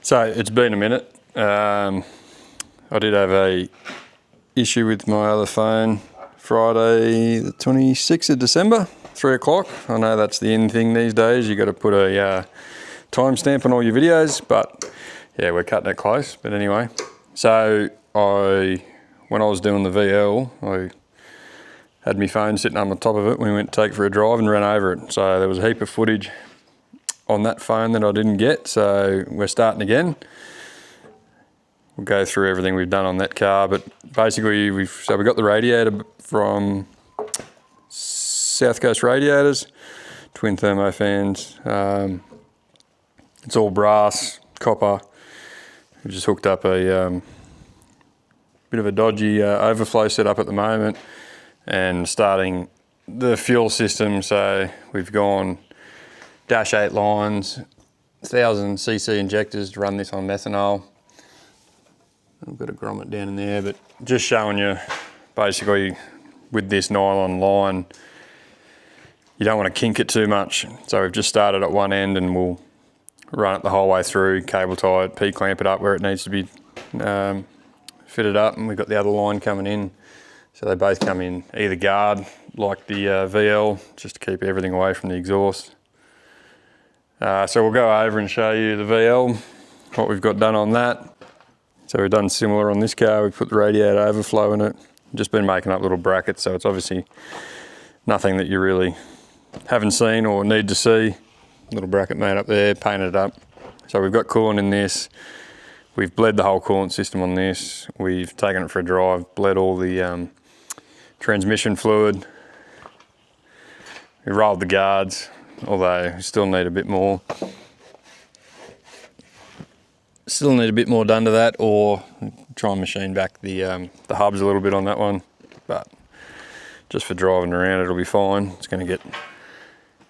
So it's been a minute. I did have a issue with my other phone Friday the 26th of December, 3 o'clock. I know that's the in thing these days. You got to put a timestamp on all your videos, but yeah, we're cutting it close. But anyway, so when I was doing the VL, I had my phone sitting on the top of it. We went to take it for a drive and ran over it. So there was a heap of footage on that phone that I didn't get. So we're starting again. We'll go through everything we've done on that car, but basically we got the radiator from South Coast Radiators, twin thermo fans. It's all brass, copper. We just hooked up a bit of a dodgy overflow setup at the moment and starting the fuel system. So we've gone dash 8 lines, 1000cc injectors to run this on methanol. I've got a grommet down in there, but just showing you basically with this nylon line, you don't want to kink it too much. So we've just started at one end and we'll run it the whole way through, cable tie it, P-clamp it up where it needs to be fitted up, and we've got the other line coming in. So they both come in either guard, like the VL, just to keep everything away from the exhaust. So we'll go over and show you the VL, what we've got done on that. So we've done similar on this car. We've put the radiator overflow in it. Just been making up little brackets, so it's obviously nothing that you really haven't seen or need to see. Little bracket made up there, painted it up. So we've got coolant in this. We've bled the whole coolant system on this. We've taken it for a drive, bled all the transmission fluid. We rolled the guards, although we still need a bit more. Still need a bit more done to that, or try and machine back the hubs a little bit on that one. But just for driving around, it'll be fine. It's going to get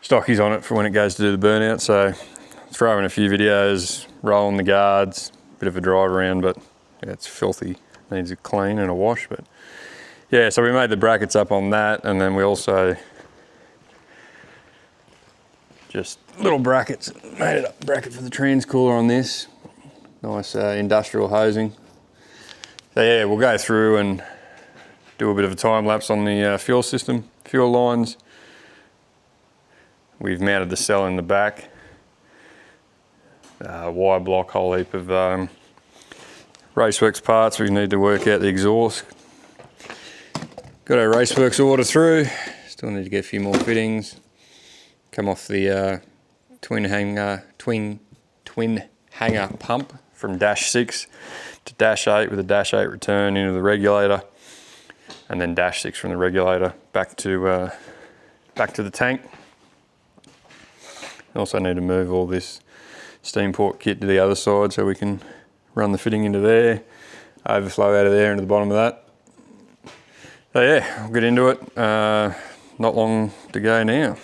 stockies on it for when it goes to do the burnout. So throw in a few videos, rolling the guards, bit of a drive around, but yeah, it's filthy. Needs a clean and a wash. But yeah, so we made the brackets up on that, and then we also just little brackets. Made it up bracket for the transcooler on this. Nice industrial hosing. So yeah, we'll go through and do a bit of a time lapse on the fuel system, fuel lines. We've mounted the cell in the back. Wire block, whole heap of Raceworks parts. We need to work out the exhaust. Got our Raceworks order through. Still need to get a few more fittings. Come off the twin hanger pump from dash 6 to dash 8 with a dash 8 return into the regulator, and then dash 6 from the regulator back to the tank. Also need to move all this steam port kit to the other side so we can run the fitting into there, overflow out of there into the bottom of that. So yeah, we'll get into it. Not long to go now.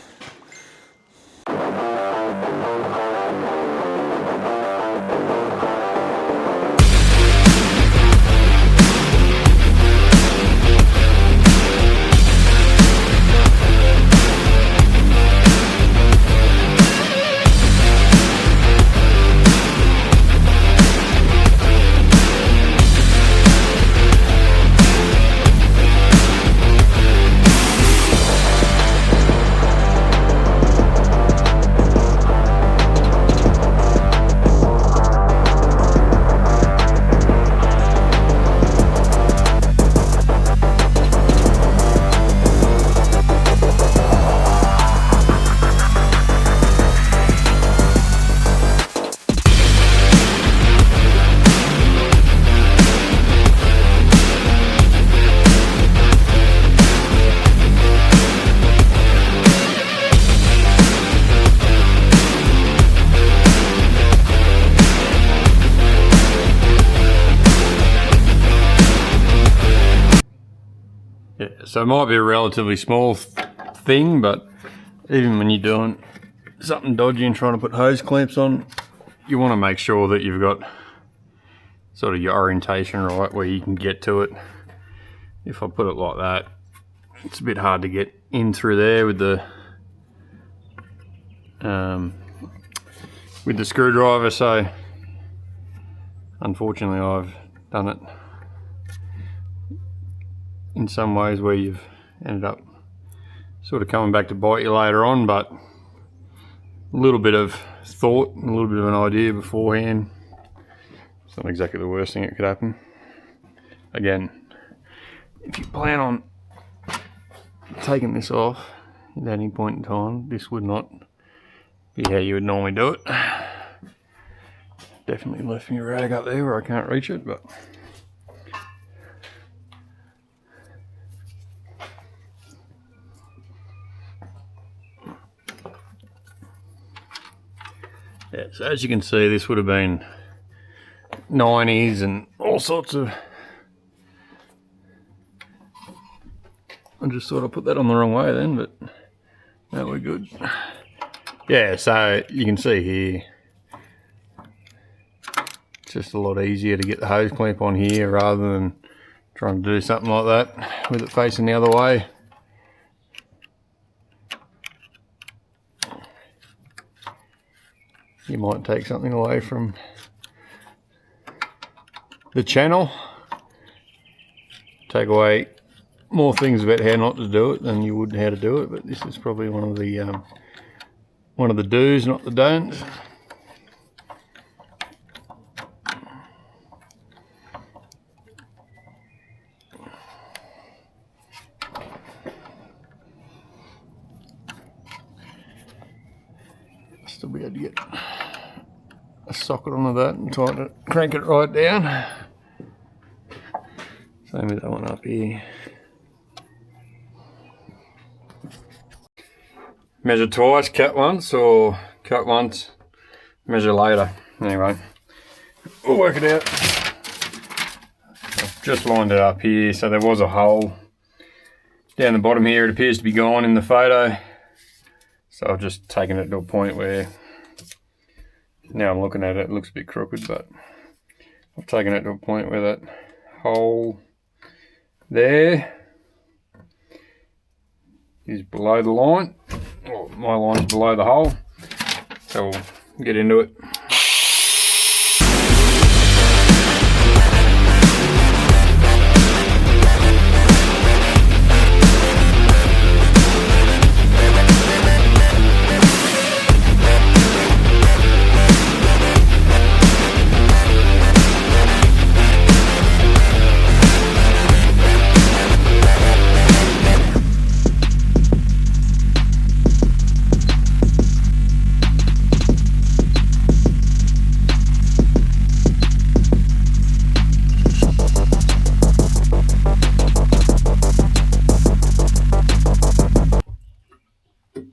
Yeah, so it might be a relatively small thing, but even when you're doing something dodgy and trying to put hose clamps on, you want to make sure that you've got sort of your orientation right where you can get to it. If I put it like that, it's a bit hard to get in through there with the screwdriver, so Unfortunately, I've done it in some ways where you've ended up sort of coming back to bite you later on, but a little bit of thought and a little bit of an idea beforehand, it's not exactly the worst thing that could happen. Again, if you plan on taking this off at any point in time, this would not be how you would normally do it. Definitely left me a rag up there where I can't reach it, but yeah, so as you can see, this would have been 90s and all sorts of... I just thought I put that on the wrong way then, but no, we're good. Yeah, so you can see here, it's just a lot easier to get the hose clamp on here rather than trying to do something like that with it facing the other way. You might take something away from the channel, take away more things about how not to do it than you would how to do it, but this is probably one of the do's, not the don'ts. Still be able to get a socket onto that and try to crank it right down. Same with that one up here. Measure twice, cut once, or cut once, measure later. Anyway, we'll work it out. I've just lined it up here, so there was a hole down the bottom here. It appears to be gone in the photo. So I've just taken it to a point where, now I'm looking at it, it looks a bit crooked, but I've taken it to a point where that hole there is below the line. Well, my line's below the hole, so we'll get into it.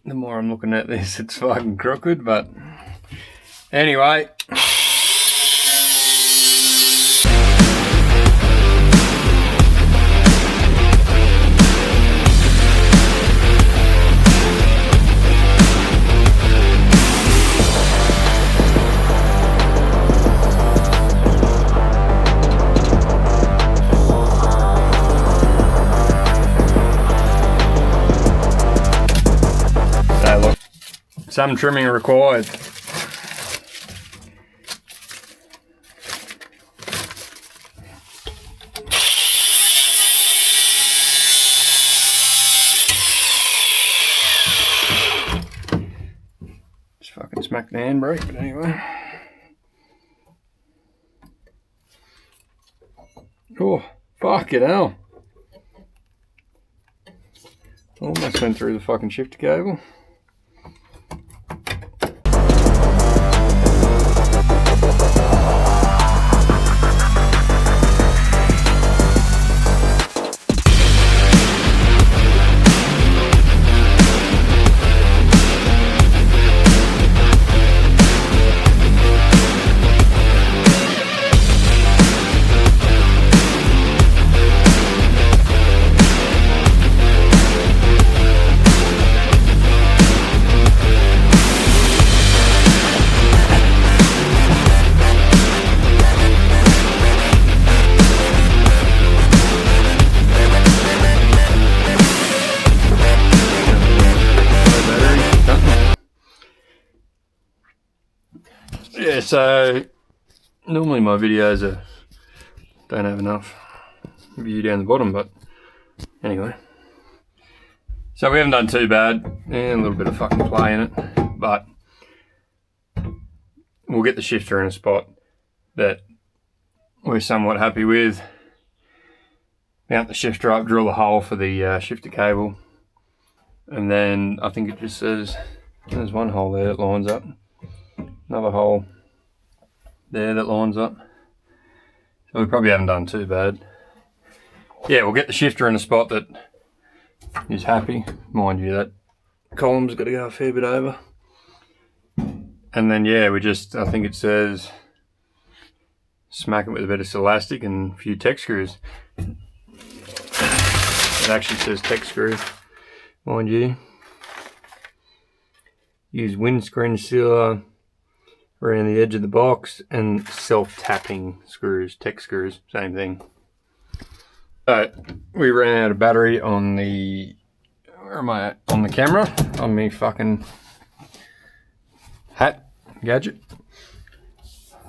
The more I'm looking at this, it's fucking crooked, but anyway. Some trimming required. Just fucking smack the handbrake, but anyway. Oh, fuck it hell. Almost went through the fucking shifter cable. Yeah, so Normally my videos don't have enough view down the bottom, but anyway. So we haven't done too bad, and a little bit of fucking play in it, but we'll get the shifter in a spot that we're somewhat happy with. Mount the shifter up, drill a hole for the shifter cable, and then I think it just says, there's one hole there that lines up, another hole there that lines up. So we probably haven't done too bad. Yeah, we'll get the shifter in a spot that is happy. Mind you, that column's got to go a fair bit over. And then yeah, we just, I think it says, smack it with a bit of elastic and a few tech screws. It actually says tech screw, mind you. Use windscreen sealer around the edge of the box and self-tapping screws, tech screws, same thing. We ran out of battery on the, where am I at? On the camera, on me fucking hat gadget.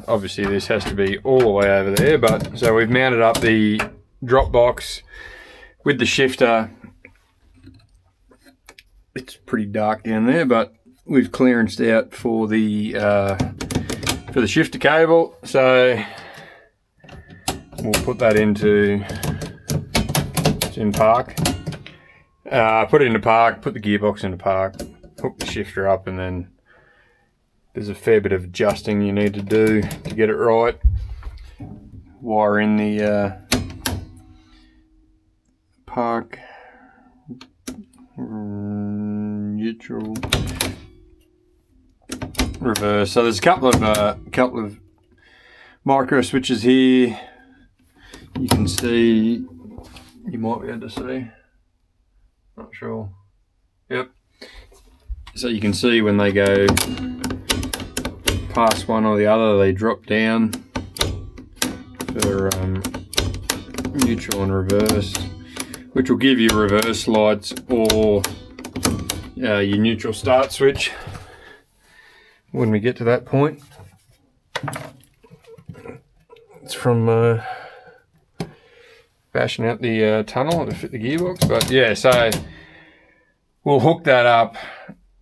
Obviously this has to be all the way over there, but so we've mounted up the drop box with the shifter. It's pretty dark down there, but we've clearanced out for the shifter cable. So we'll put that into, it's in park. Put it into park, put the gearbox into park, hook the shifter up, and then there's a fair bit of adjusting you need to do to get it right. Wire in the park neutral reverse. So there's a couple of micro switches here. You can see, you might be able to see, not sure. Yep. So you can see when they go past one or the other, they drop down for neutral and reverse, which will give you reverse lights or your neutral start switch when we get to that point. It's from bashing out the tunnel to fit the gearbox, but yeah, so we'll hook that up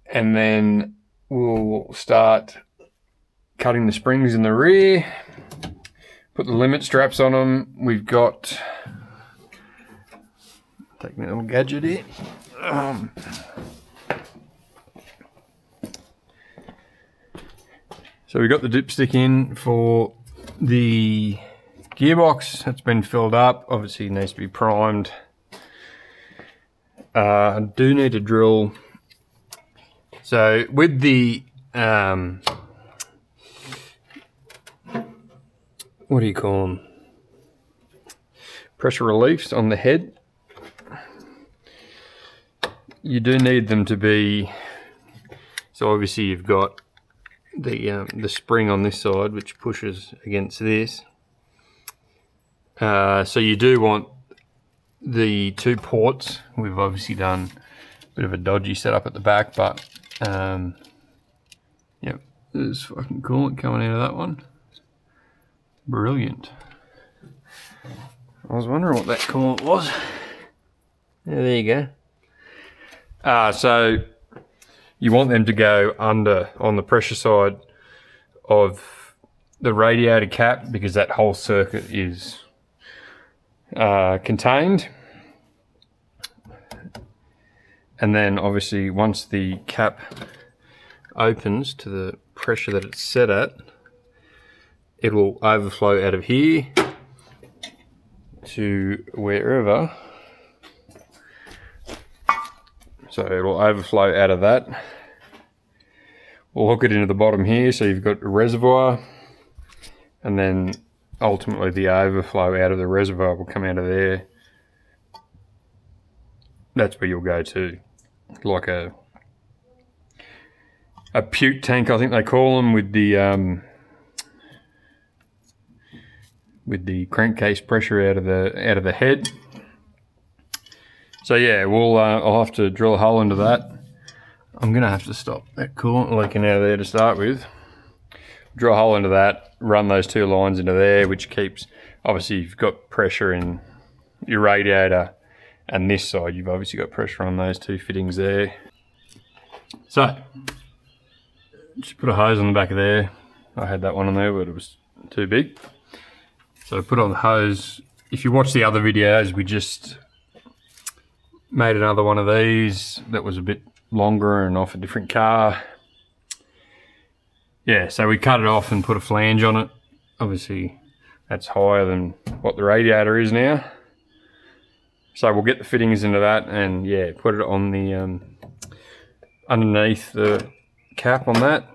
and then we'll start cutting the springs in the rear, put the limit straps on them. We've got, take my little gadget here. So we've got the dipstick in for the gearbox. It's been filled up. Obviously it needs to be primed. I do need to drill. So with the what do you call them? Pressure reliefs on the head. You do need them to be, so obviously you've got the spring on this side which pushes against this. So you do want the two ports. We've obviously done a bit of a dodgy setup at the back, but yep, there's fucking coolant coming out of that one. Brilliant. I was wondering what that coolant was. Yeah, there you go. So you want them to go under on the pressure side of the radiator cap because that whole circuit is contained. And then obviously once the cap opens to the pressure that it's set at, it will overflow out of here to wherever. So it will overflow out of that. We'll hook it into the bottom here, so you've got a reservoir, and then ultimately the overflow out of the reservoir will come out of there. That's where you'll go to, like a puke tank, I think they call them, with the crankcase pressure out of the head. So yeah, we'll I'll have to drill a hole into that. I'm gonna have to stop that coolant leaking out of there to start with. drill a hole into that, run those 2 lines into there, which keeps, obviously you've got pressure in your radiator, and this side you've obviously got pressure on those 2 fittings there. So just put a hose on the back of there. I had that one on there, but it was too big. So put on the hose. If you watch the other videos, we just made another one of these that was a bit longer and off a different car. Yeah, so we cut it off and put a flange on it. Obviously that's higher than what the radiator is now. So we'll get the fittings into that and yeah, put it on the underneath the cap on that.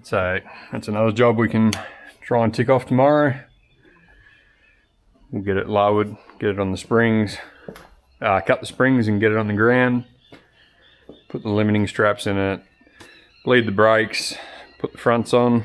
So that's another job we can try and tick off tomorrow. We'll get it lowered, get it on the springs, cut the springs and get it on the ground, put the limiting straps in it, bleed the brakes, put the fronts on.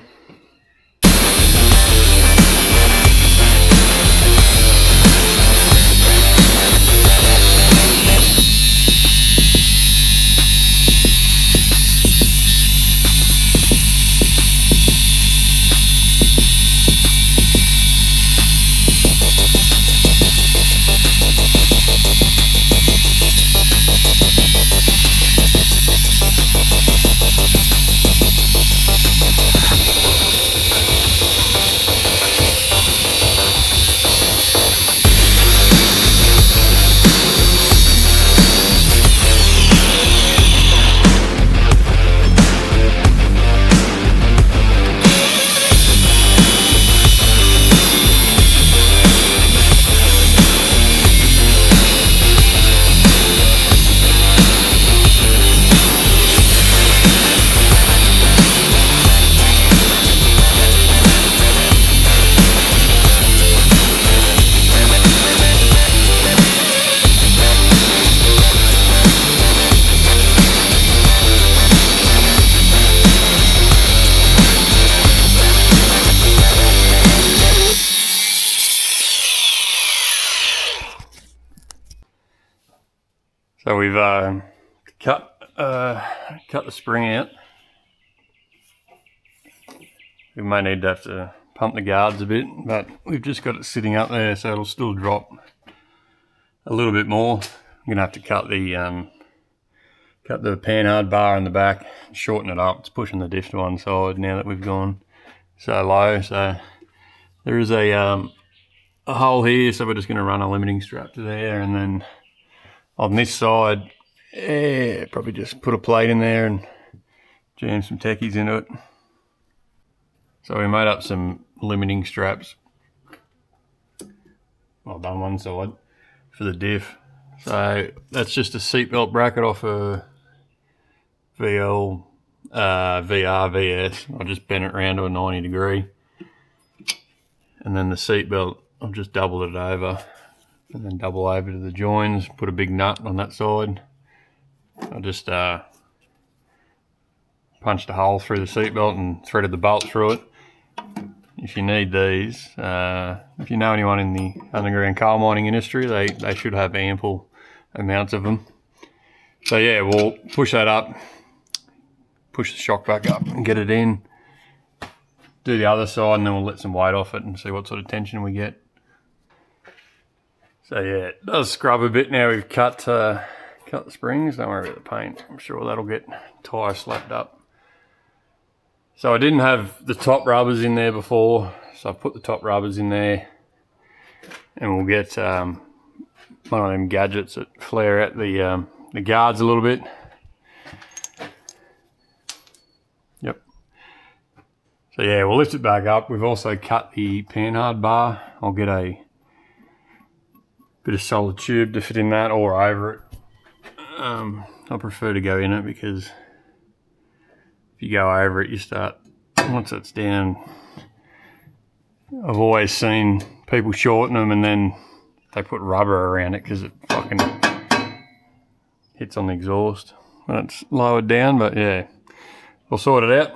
So we've cut the spring out. We may need to have to pump the guards a bit, but we've just got it sitting up there, so it'll still drop a little bit more. I'm gonna have to cut the panhard bar in the back, shorten it up. It's pushing the diff to one side now that we've gone so low. So there is a hole here, so we're just gonna run a limiting strap to there, and then on this side, yeah, probably just put a plate in there and jam some techies into it. So we made up some limiting straps. Well done one side for the diff. So that's just a seatbelt bracket off a VL VR VS. I just bent it around to a 90 degree. And then the seatbelt, I've just doubled it over. And then double over to the joins, put a big nut on that side. I just punched a hole through the seatbelt and threaded the bolt through it. If you need these, if you know anyone in the underground coal mining industry, they should have ample amounts of them. So yeah, we'll push that up, push the shock back up and get it in. Do the other side and then we'll let some weight off it and see what sort of tension we get. So yeah, it does scrub a bit now we've cut the springs. Don't worry about the paint. I'm sure that'll get tyre slapped up. So I didn't have the top rubbers in there before, so I've put the top rubbers in there, and we'll get one of them gadgets that flare out the guards a little bit. Yep. So yeah, we'll lift it back up. We've also cut the panhard bar. I'll get a bit of solid tube to fit in that or over it. I prefer to go in it because if you go over it, you start, once it's down, I've always seen people shorten them and then they put rubber around it because it fucking hits on the exhaust when it's lowered down. But yeah, we'll sort it out.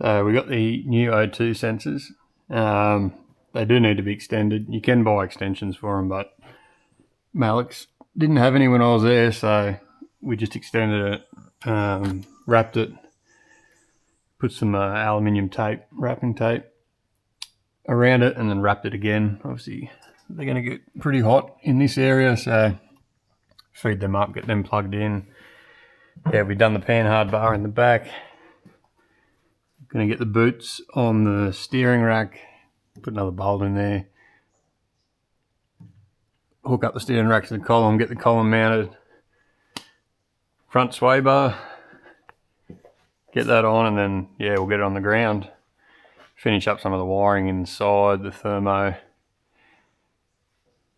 So we got the new O2 sensors. They do need to be extended. You can buy extensions for them, but Malik's didn't have any when I was there, so we just extended it, wrapped it put some aluminium tape, wrapping tape around it, and then wrapped it again. Obviously they're going to get pretty hot in this area, so feed them up, get them plugged in. Yeah, we've done the panhard bar in the back. Going to get the boots on the steering rack, put another bolt in there, hook up the steering rack to the column, get the column mounted, front sway bar, get that on, and then yeah, we'll get it on the ground, finish up some of the wiring inside the thermo.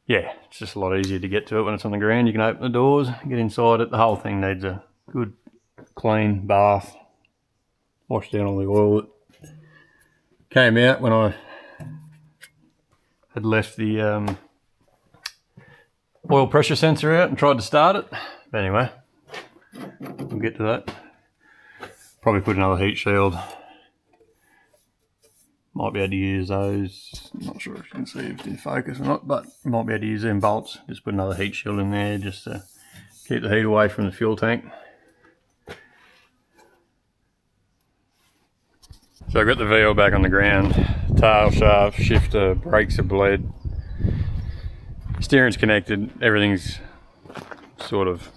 Yeah, it's just a lot easier to get to it when it's on the ground. You can open the doors, get inside it. The whole thing needs a good clean bath, wash down all the oil that came out when I had left the oil pressure sensor out and tried to start it. But anyway, we'll get to that. Probably put another heat shield. Might be able to use those. I'm not sure if you can see if it's in focus or not, but might be able to use them bolts. Just put another heat shield in there just to keep the heat away from the fuel tank. So I've got the VL back on the ground. Tail shaft, shifter, brakes are bled. Steering's connected. Everything's sort of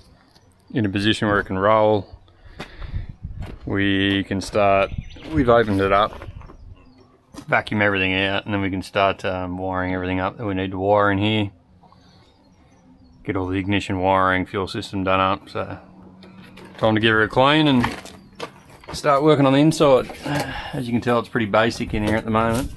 in a position where it can roll. We can start, we've opened it up, vacuum everything out, and then we can start wiring everything up that we need to wire in here. Get all the ignition wiring, fuel system done up. So time to give her a clean and start working on the inside. As you can tell, it's pretty basic in here at the moment.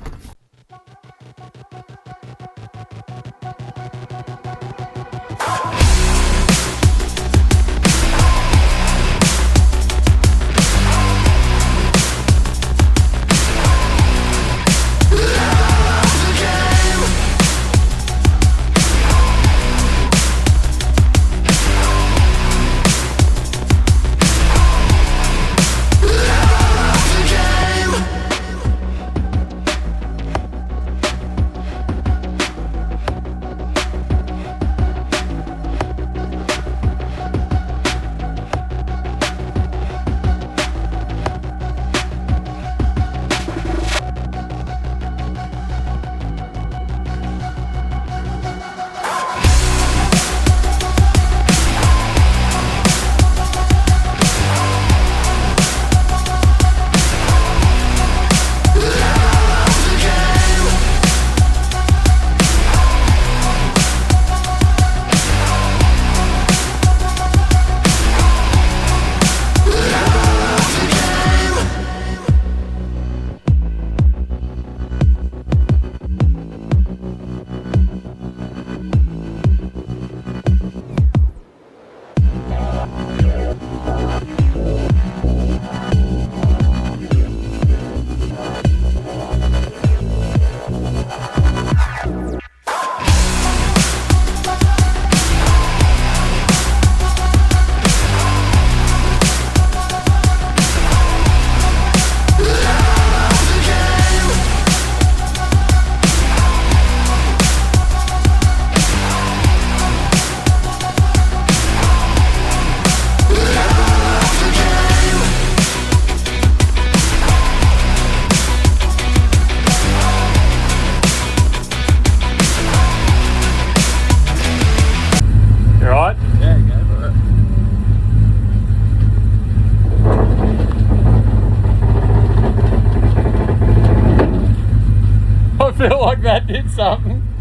I feel like that did something.